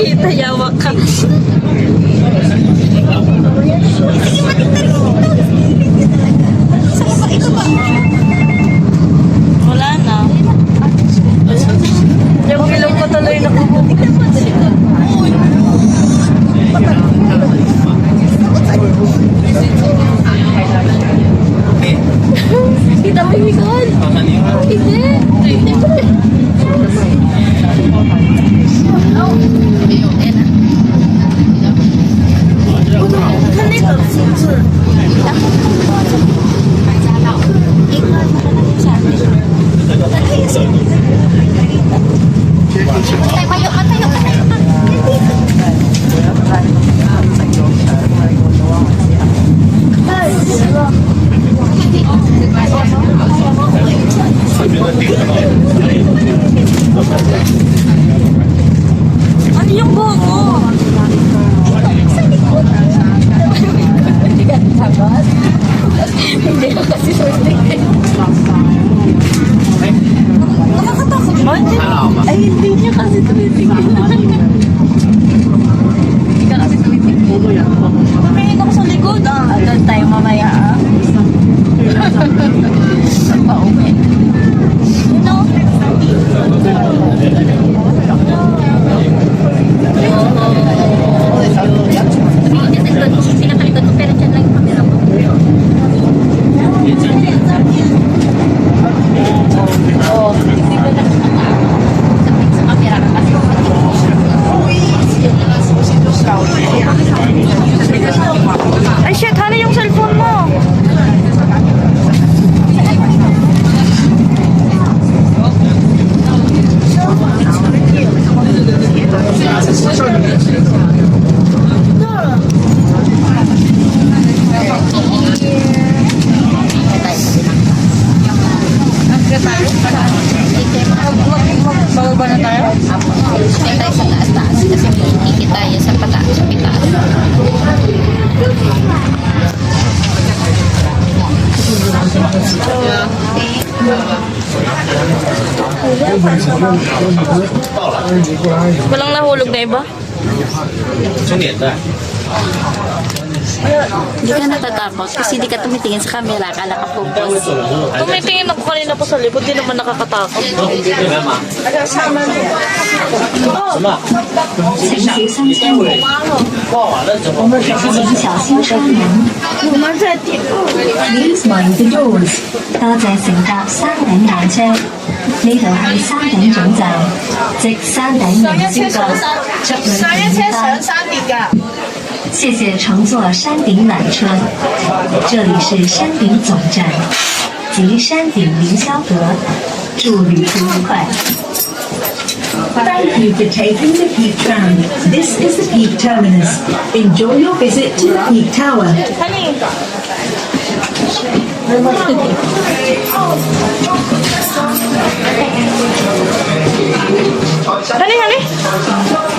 Kita yawa ka. Sige, matignan rin ito. Sa baba, ito ba? Wala na. Yung ilong ko tuloy na kubuti. Kita mo yung ikon? Hindi. Ano yung buhok mo? Hindi ko kasi sorry. Nakakatakot ba? Ay, hindi niya kasi tumitingin. Hindi ka kasi tumitingin. Tumingin ako sa likod ah. Doon tayo mamaya ah. Pauwi. Pinakalikod ko pero dyan lang yung camera ko. Oo. Hindi ko na sa camera ka kasi Ay shit, ano yung cellphone mo? Bababa na tayo? Stay tayo sa taas-taas kasi kikita tayo sa pataas sa pitaas. Walang nahulog na iba? Hindi ka natatakot kasi di ka tumitingin sa camera, akala ka focus. Tumitingin ako kanina po sa likod, di naman nakakatakot. 我们小心车门。我們在點？Please mind the doors。多謝乘搭山頂纜車，呢度係山頂總站，即山頂凌霄閣，祝旅途愉快。謝謝乘坐山頂纜車，這裡是山頂總站，即山頂凌霄閣，祝旅途愉快。Thank you for taking the Peak Tram. This is the Peak Terminus. Enjoy your visit to the Peak Tower. Honey, honey?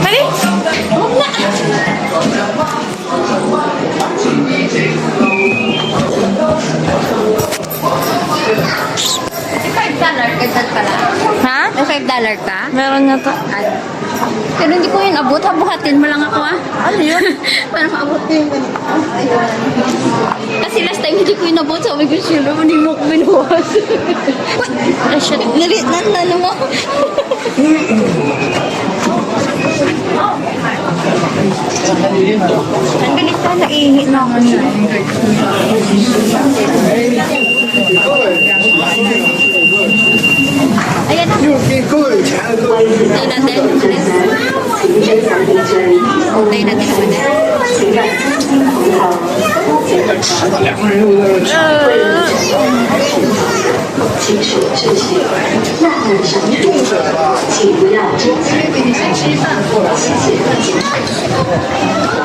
Honey? $5 ka pala. Ha? May $5 ka? Meron nga to. Pero hindi ko yun abot. Habuhatin mo lang ako ah. Ano yun? Para maabot ko yung ganito. Kasi last time hindi ko yun abot. Sabi ko siya, hindi mo ko binuwas. Ay shit. Nalala mo. Ang galit pa, naihi na ako niya. Ayan na. Tayo natin. Tayo natin naman.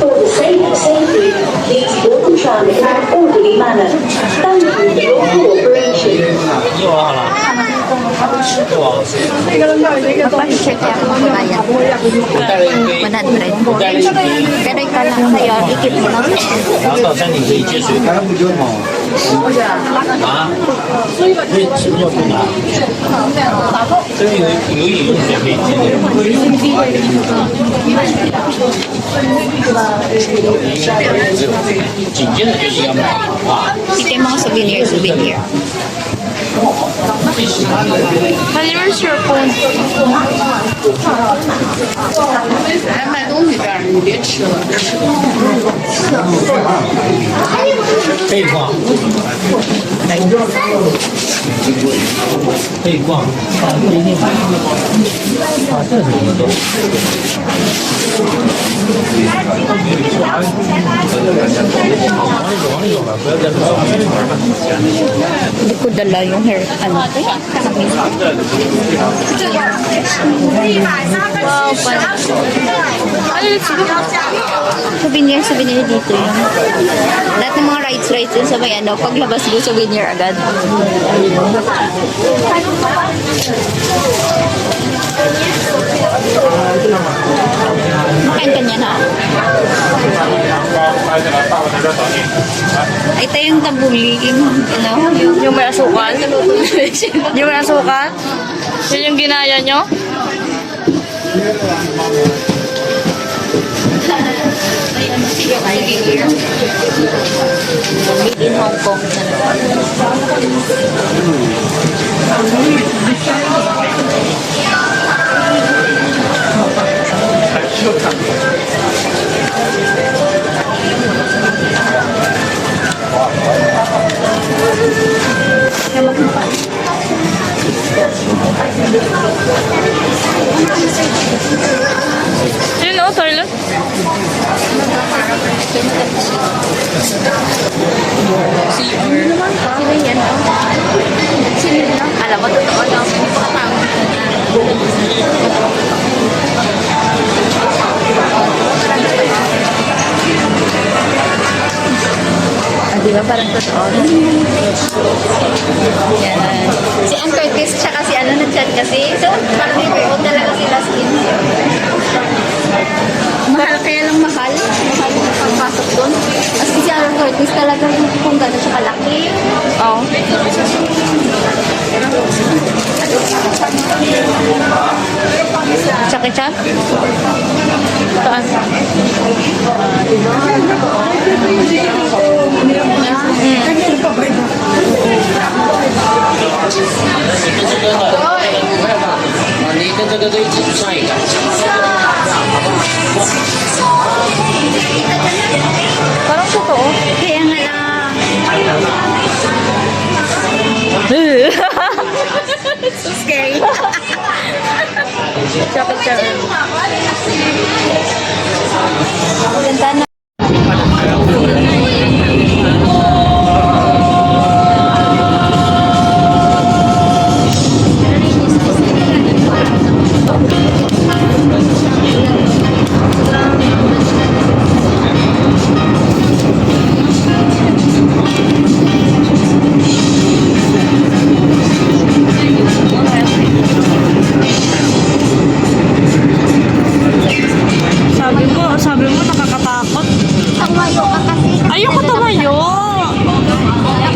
For the sake of safety, please board the tram in an orderly manner. Thank you for your cooperation. Magpa-check ako magbayad. 100. Pero ikaw lang sa'yo, ikip mo lang. 然后到山顶可以接水。啊？为什么要不拿？这个有饮用也可以接紧接着就是要买哇， Ito yung mga souvenir. Honey, where's your phone? 来卖东西这儿，你别吃了，这吃。可以逛，可以逛，不一定。啊，这是什么东西？网友吧，不要再说。 Hindi ko dala yung hair, ano, Wow, pala. Ano yun? souvenir dito yun. Lahat ng mga rides dun sa may ano, paglabas mo souvenir agad. Makain ka niya na. Ito yung tabuli, yung ano, Yung may asukal? Yung may asukal? Yun yung ginaya nyo? made in Hong Kong. Yun o, toilet. Sino yan? Sino yan? Alam mo, totoo lang. Di ba parang totoo? Yan. Si Ann Curtis, tsaka si ano nag-chat kasi. So, parang neighborhood talaga sila skin. Mahal, kaya lang mahal. Mahal yung pagpasok doon. Kasi si Ann Curtis talaga kung gano'n siya kalaki. Oo. Tsaka-tsa? Saan?你跟这个都一起上一个。 Parang totoo. Kaya nga lang. So scary. Tsaka-tsa. Ganda na. Sabi mo nakakatakot. Tumayo ka kasi. Ayoko tumayo.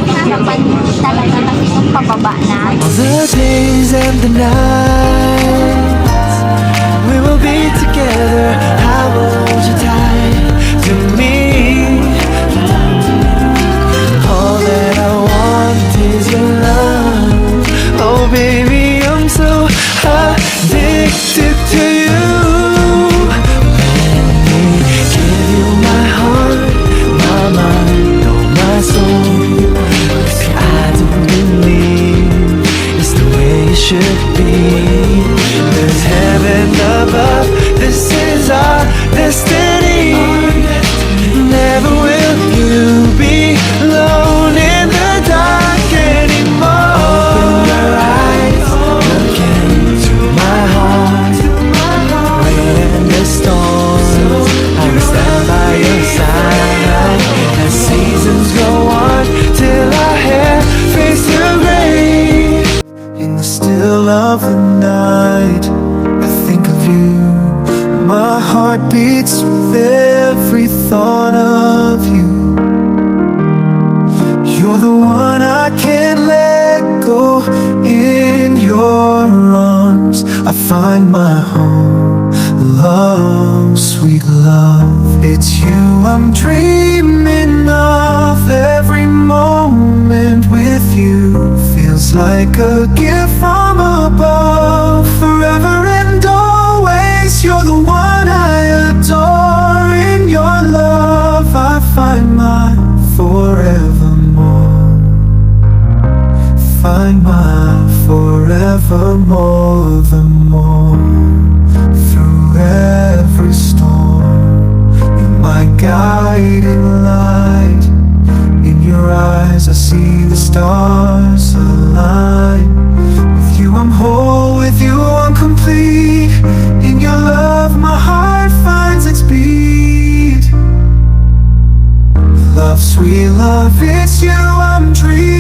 Harapan talaga kasi kung pababa na. The days and the nights we will be together. I will hold you tight to me. All that I want is your love. Oh baby, I'm so addicted to you. Let me give you my heart, my mind, oh my soul. 'Cause I don't believe it's the way it should be. There's heaven above, this is our destiny. Never will you be alone in the dark anymore. Open your eyes, look into my heart. Rain and the storms, I will stand by your side. As seasons go on till our hair fades to gray. In the still of the night, I think of you. My heart beats with every thought of you. You're the one I can't let go. In your find my home. Love, sweet love, it's you I'm dreaming of. Every moment with you feels like a gift from above. Forever and always, you're the one I adore. In your love I find my forevermore. Find my forevermore, the more. Through every storm, you're my guiding light. In your eyes I see the stars align. With you I'm whole, with you I'm complete. In your love my heart finds its beat. Love, sweet love, it's you I'm dreaming.